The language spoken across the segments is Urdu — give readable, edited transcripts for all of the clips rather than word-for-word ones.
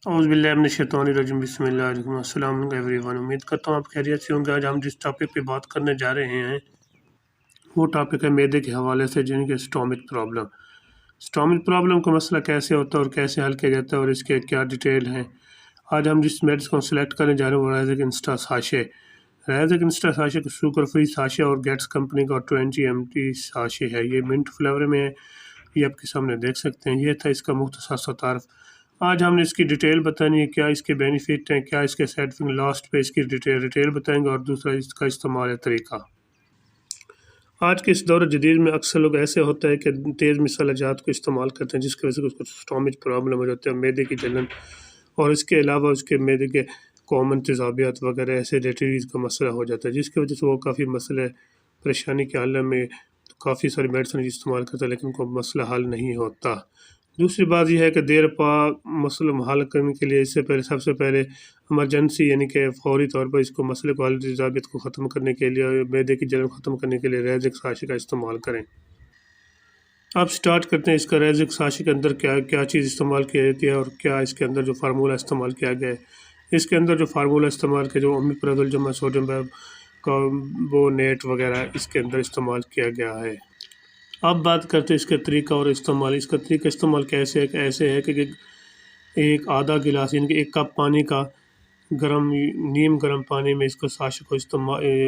اعوذ باللہ من الشیطان الرجیم بسم اللہ الرحمن الرحیم السلام علیکم ایوری ون۔ امید کرتا ہوں آپ خیریت سے ہوں گے۔ آج ہم جس ٹاپک پہ بات کرنے جا رہے ہیں وہ ٹاپک ہے معدے کے حوالے سے، جن کے اسٹامک پرابلم۔ اسٹامک پرابلم کا مسئلہ کیسے ہوتا ہے اور کیسے حل کیا جاتا ہے اور اس کے کیا ڈیٹیل ہیں۔ آج ہم جس میڈس کو سلیکٹ کرنے جا رہے ہیں وہ ریزک انسٹا ساشے۔ ریزک انسٹا ساشے کو شوگر فری ساشے اور گیٹس کمپنی کا 20 ml ساشے ہے۔ یہ منٹ فلیور میں ہے، یہ آپ کے سامنے دیکھ سکتے ہیں۔ یہ تھا اس کا مختصر سا تعارف۔ آج ہم نے اس کی ڈیٹیل بتانی ہے، کیا اس کے بینیفٹ ہیں، کیا اس کے سائڈ افیکٹ، لاسٹ پہ اس کی ڈیٹیل بتائیں گے، اور دوسرا اس کا استعمال طریقہ۔ آج کے اس دور جدید میں اکثر لوگ ایسے ہوتا ہے کہ تیز مسالہ جات کو استعمال کرتے ہیں، جس کی وجہ سے اس کو اسٹامک پرابلم ہو جاتے ہیں، معدے کی جلن، اور اس کے علاوہ اس کے معدے کے کامن تیزابیت وغیرہ ایسیڈیٹیز کا مسئلہ ہو جاتا ہے، جس کی وجہ سے وہ کافی مسئلہ پریشانی کے حل میں کافی ساری میڈیسن استعمال کرتا ہے، لیکن کوئی مسئلہ حل نہیں ہوتا۔ دوسری بات یہ ہے کہ دیر پا مسئلہ حل کرنے کے لیے سب سے پہلے ایمرجنسی یعنی کہ فوری طور پر اس کو مسئلے کو حل تیزابیت کو ختم کرنے کے لیے اور معدے کی جلن ختم کرنے کے لیے ریزک ساشے کا استعمال کریں۔ اب سٹارٹ کرتے ہیں اس کا ریزک ساشے کے اندر کیا چیز استعمال کی جاتی ہے اور کیا اس کے اندر جو فارمولہ استعمال کیا گیا ہے۔ اس کے اندر جو فارمولہ استعمال کیا جو اومیپرازول جمع سوڈیم کاربونیٹ وغیرہ اس کے اندر استعمال کیا گیا ہے۔ اب بات کرتے ہیں اس کے طریقہ اور استعمال۔ اس کا طریقہ استعمال ایسے ہے کہ ایک آدھا گلاس یعنی کہ 1 کپ پانی کا نیم گرم پانی میں اس کو ساشے کو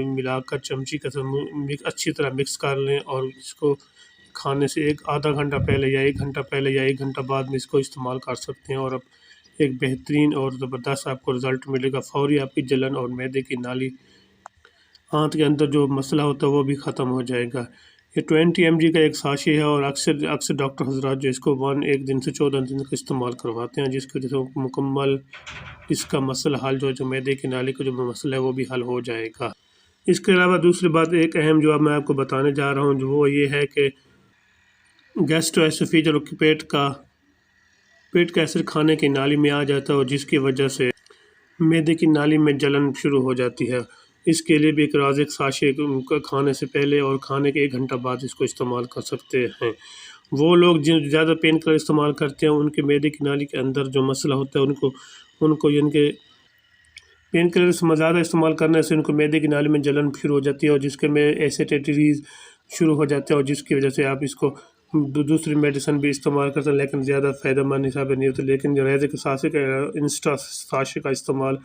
ملا کر چمچی کے ساتھ اچھی طرح مکس کر لیں، اور اس کو کھانے سے آدھا گھنٹہ پہلے یا 1 گھنٹہ پہلے یا 1 گھنٹہ بعد میں اس کو استعمال کر سکتے ہیں، اور اب ایک بہترین اور زبردست آپ کو رزلٹ ملے گا۔ فوری آپ کی جلن اور معدے کی نالی آنت کے اندر جو مسئلہ ہوتا ہے وہ بھی ختم ہو جائے گا۔ یہ 20 mg کا ایک ساشے ہے، اور اکثر ڈاکٹر حضرات جو اس کو 1 دن سے 14 دن تک استعمال کرواتے ہیں، جس کی وجہ سے مکمل اس کا مسئلہ حل جو معدے کی نالی کا جو مسئلہ ہے وہ بھی حل ہو جائے گا۔ اس کے علاوہ دوسری بات ایک اہم جو اب میں آپ کو بتانے جا رہا ہوں وہ یہ ہے کہ گیسٹرو ایسوفیجل پیٹ کا ایسڈ کھانے کی نالی میں آ جاتا ہے، اور جس کی وجہ سے معدے کی نالی میں جلن شروع ہو جاتی ہے۔ اس کے لیے بھی ایک ریزک ساشے کھانے سے پہلے اور کھانے کے 1 گھنٹہ بعد اس کو استعمال کر سکتے ہیں۔ وہ لوگ جو زیادہ پین کلر استعمال کرتے ہیں، ان کے معدے کی نالی کے اندر جو مسئلہ ہوتا ہے ان کو یعنی کہ پین کلر زیادہ استعمال کرنے سے ان کو معدے کی نالی میں جلن شروع ہو جاتی ہے، اور جس کے میں ایسیڈیٹیز شروع ہو جاتے ہیں، اور جس کی وجہ سے آپ اس کو دوسری میڈیسن بھی استعمال کرتے ہیں، لیکن زیادہ فائدہ مند حساب نہیں ہوتا۔ لیکن جو ریزک ساشے کا انسٹا ساشے کا استعمال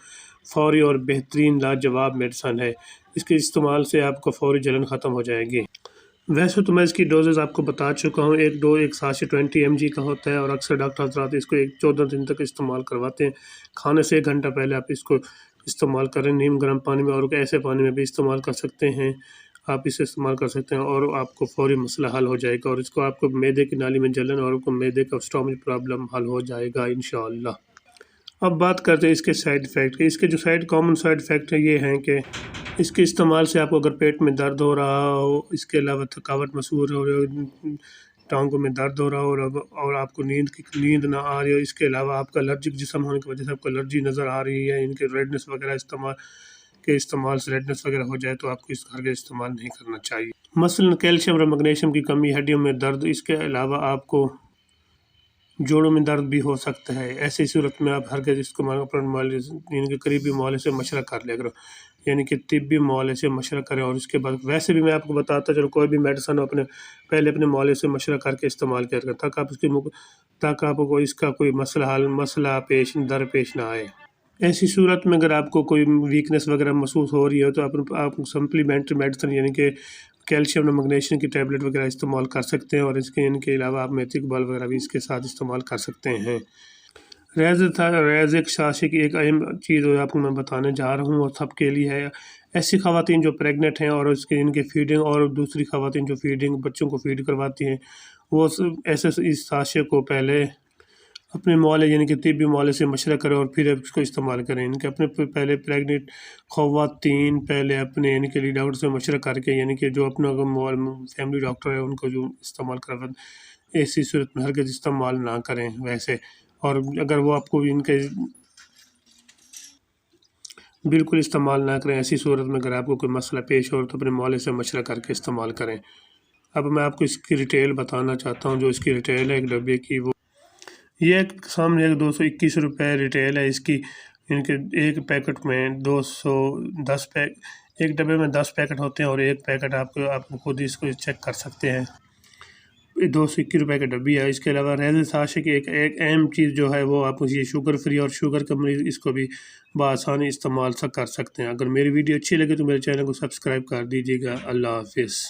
فوری اور بہترین لاجواب میڈیسن ہے۔ اس کے استعمال سے آپ کو فوری جلن ختم ہو جائے گی۔ ویسے تو میں اس کی ڈوزز آپ کو بتا چکا ہوں، ایک ساشے 20 mg کا ہوتا ہے، اور اکثر ڈاکٹر حضرات اس کو 14 دن تک استعمال کرواتے ہیں۔ کھانے سے 1 گھنٹہ پہلے آپ اس کو استعمال کریں، نیم گرم پانی میں، اور ایسے پانی میں بھی استعمال کر سکتے ہیں۔ آپ اسے استعمال کر سکتے ہیں اور آپ کو فوری مسئلہ حل ہو جائے گا، اور اس کو آپ کو معدے کی نالی میں جلن اور معدے کا اسٹامک پرابلم حل ہو جائے گا انشاءاللہ۔ اب بات کرتے ہیں اس کے سائیڈ ایفیکٹ کی۔ اس کے جو کامن سائیڈ ایفیکٹ یہ ہیں کہ اس کے استعمال سے آپ کو اگر پیٹ میں درد ہو رہا ہو، اس کے علاوہ تھکاوٹ محسوس ہو رہی ہو، ٹانگوں میں درد ہو رہا ہو، اور آپ کو نیند نہ آ رہی ہو، اس کے علاوہ آپ کا الرجک جسم ہونے کی وجہ سے آپ کو الرجی نظر آ رہی ہے، ان کے ریڈنس وغیرہ استعمال سے ریڈنس وغیرہ ہو جائے، تو آپ کو اس ہرگز استعمال نہیں کرنا چاہیے۔ مثلاً کیلشیم اور میگنیشیم کی کمی، ہڈیوں میں درد، اس کے علاوہ آپ کو جوڑوں میں درد بھی ہو سکتا ہے۔ ایسی صورت میں آپ ہرگز اس کو یعنی کہ قریبی معالجے سے مشورہ کر لیا کرو، یعنی کہ طبی معالجے سے مشورہ کریں۔ اور اس کے بعد ویسے بھی میں آپ کو بتاتا چلو، کوئی بھی میڈیسن پہلے اپنے معالجے سے مشورہ کر کے استعمال کیا کریں، تاکہ آپ کو اس کا کوئی مسئلہ پیش نہ آئے۔ ایسی صورت میں اگر آپ کو کوئی ویکنس وغیرہ محسوس ہو رہی ہے تو آپ سپلیمنٹری میڈیسن یعنی کہ کیلشیم اور میگنیشیم کی ٹیبلٹ وغیرہ استعمال کر سکتے ہیں، اور اس کے ان کے علاوہ آپ میتھک بال وغیرہ بھی اس کے ساتھ استعمال کر سکتے ہیں۔ ریزک ساشے کی ایک اہم چیز آپ کو میں بتانے جا رہا ہوں، اور سب کے لیے ہے۔ ایسی خواتین جو پریگننٹ ہیں اور ان کی فیڈنگ، اور دوسری خواتین جو بچوں کو فیڈ کرواتی ہیں، وہ ایسے اس ساشے کو پہلے اپنے معالجے یعنی کہ طبی معالجے سے مشورہ کریں اور پھر اس کو استعمال کریں۔ ان کے اپنے پہلے پریگننٹ خواتین پہلے اپنے یعنی کہ ڈاکٹر سے مشورہ کر کے، یعنی کہ جو اپنا فیملی ڈاکٹر ہے ان کو جو استعمال کرواتے، ایسی صورت میں ہرگز استعمال نہ کریں ویسے۔ اور اگر وہ آپ کو ان کے بالکل استعمال نہ کریں، ایسی صورت میں اگر آپ کو کوئی مسئلہ پیش ہو تو اپنے معالجے سے مشورہ کر کے استعمال کریں۔ اب میں آپ کو اس کی ڈیٹیل بتانا چاہتا ہوں، جو اس کی ڈیٹیل ہے ایک ڈبے کی، وہ یہ سامنے ایک 221 روپے ریٹیل ہے اس کی، ان کے ایک پیکٹ میں 210 ایک ڈبے میں 10 پیکٹ ہوتے ہیں، اور ایک پیکٹ آپ خود اس کو چیک کر سکتے ہیں، 221 روپے کا ڈبی ہے۔ اس کے علاوہ ریزن ساشے کی ایک اہم چیز جو ہے وہ آپ یہ شوگر فری اور شوگر کا مریض اس کو بھی بآسانی استعمال کر سکتے ہیں۔ اگر میری ویڈیو اچھی لگے تو میرے چینل کو سبسکرائب کر دیجیے گا۔ اللہ حافظ۔